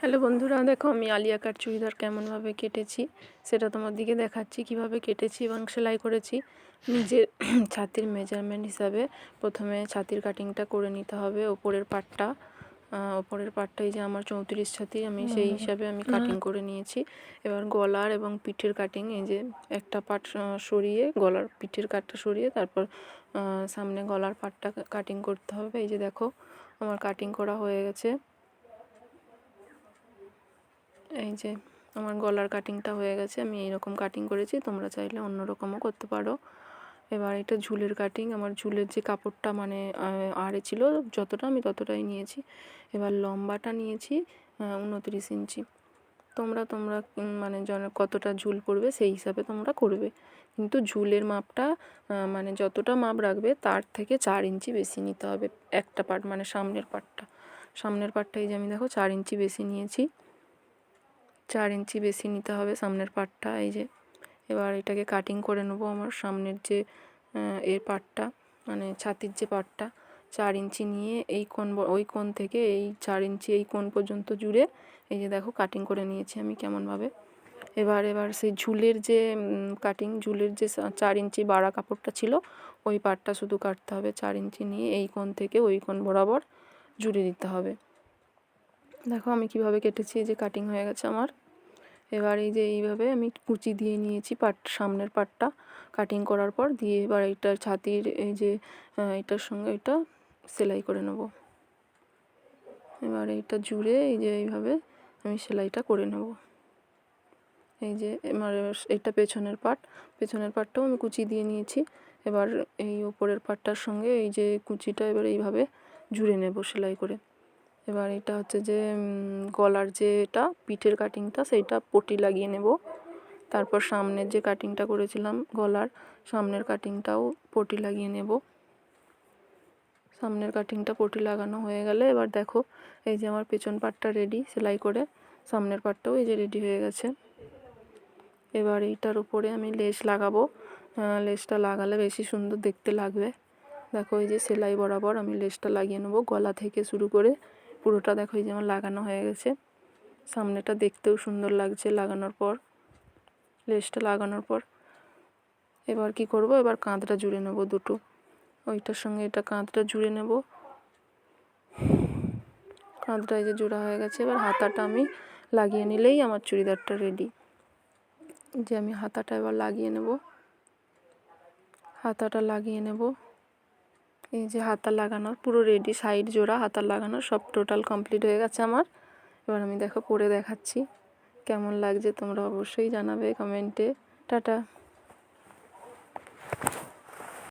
Hello বন্ধুরা, দেখো আমি আলিয়া কাট চুড়িদার কেমনভাবে কেটেছি সেটা তোমাদেরকে দেখাচ্ছি। কিভাবে কেটেছি এবং সেলাই করেছি নিজের ছাতির মেজারমেন্ট হিসাবে প্রথমে ছাতির কাটিংটা করে নিতে হবে। ওপরের পার্টটা এই যে আমার 34 ছাতি, আমি সেই হিসাবে আমি কাটিং করে নিয়েছি। এবার গলার এবং পিঠের কাটিং, এই যে একটা পার্ট সরিয়ে গলার পিঠের কাটটা সরিয়ে তারপর সামনে গলার পার্টটা কাটিং করতে হবে। এই যে দেখো আমার কাটিং করা হয়ে গেছে। এই যে আমার গলার কাটিংটা হয়ে গেছে। আমি এইরকম কাটিং করেছি, তোমরা চাইলে অন্যরকমও করতে পারো। এবার এটা ঝুলের কাটিং। আমার ঝুলের যে কাপড়টা মানে আড়ে ছিল যতটা, আমি ততটাই নিয়েছি। এবার লম্বাটা নিয়েছি 29 ইঞ্চি। তোমরা মানে কতটা ঝুল পড়বে সেই হিসাবে তোমরা করবে, কিন্তু ঝুলের মাপটা মানে যতটা মাপ রাখবে তার থেকে 4 ইঞ্চি বেশি নিতে হবে একটা পার্ট, মানে সামনের পার্টটা এই যে আমি দেখো 4 ইঞ্চি বেশি নিয়েছি। 4 ইঞ্চি বেশি নিতে হবে সামনের পার্টটা। এই যে এবার এটাকে কাটিং করে নেবো। আমার সামনের যে এর পার্টটা মানে ছাতির যে পার্টটা 4 ইঞ্চি নিয়ে এই কোণ ওই কোণ থেকে এই 4 ইঞ্চি এই কোণ পর্যন্ত জুড়ে এই যে দেখো কাটিং করে নিয়েছি আমি কেমনভাবে। এবার সেই ঝুলের যে ঝুলের যে 4 ইঞ্চি বাড়া কাপড়টা ছিল ওই পার্টটা শুধু কাটতে হবে। 4 ইঞ্চি নিয়ে এই কোণ থেকে ওই কোণ বরাবর জুড়ে দিতে হবে। দেখো আমি কিভাবে কেটেছি, এই যে কাটিং হয়ে গেছে আমার। এবার এই যে এইভাবে আমি কুচি দিয়ে নিয়েছি সামনের পার্টটা কাটিং করার পর দিয়ে এবার এইটা ছাতির এই যে এটার সঙ্গে এটা সেলাই করে নেব। এবার এইটা জুড়ে এই যে এইভাবে আমি সেলাইটা করে নেব। এই যে আমার এইটা পেছনের পার্টটাও আমি কুচি দিয়ে নিয়েছি। এবার এই উপরের পার্টটার সঙ্গে এই যে কুচিটা এবার এইভাবে জুড়ে নেব সেলাই করে। এবার এটা হচ্ছে যে গলার যে এটা পিঠের কাটিংটা সেইটা পটি লাগিয়ে নেব। তারপর সামনের যে কাটিংটা করেছিলাম গলার সামনের কাটিংটাও পটি লাগিয়ে নেব। সামনের কাটিংটা পটি লাগানো হয়ে গেলে এবার দেখো এই যে আমার পেছন পার্টটা রেডি সেলাই করে, সামনের পার্টটাও এই যে রেডি হয়ে গেছে। এবার এইটার উপরে আমি লেস লাগাবো। লেসটা লাগালে বেশি সুন্দর দেখতে লাগবে। দেখো এই যে সেলাই বরাবর আমি লেসটা লাগিয়ে নেবো, গলা থেকে শুরু করে পুরোটা। দেখো এই যে আমার লাগানো হয়ে গেছে। সামনেটা দেখতেও সুন্দর লাগছে লাগানোর পর, লেসটা লাগানোর পর। এবার কি করব, এবার কাঁধটা জুড়ে নেব দুটো, ওইটার সঙ্গে এটা কাঁধটা জুড়ে নেব। কাঁধটা এই যে জোড়া হয়ে গেছে। এবার হাতাটা আমি লাগিয়ে নিলেই আমার চুড়িদারটা রেডি। যে আমি হাতাটা এবার লাগিয়ে নেব, হাতাটা লাগিয়ে নেব। এই যে হাতা লাগানোর পুরো রেডি, সাইড জোড়া হাতা লাগানোর সব টোটাল কমপ্লিট হয়ে গেছে আমার। এবার আমি দেখো পরে দেখাচ্ছি কেমন লাগছে, তোমরা অবশ্যই জানাবে কমেন্টে। টাটা।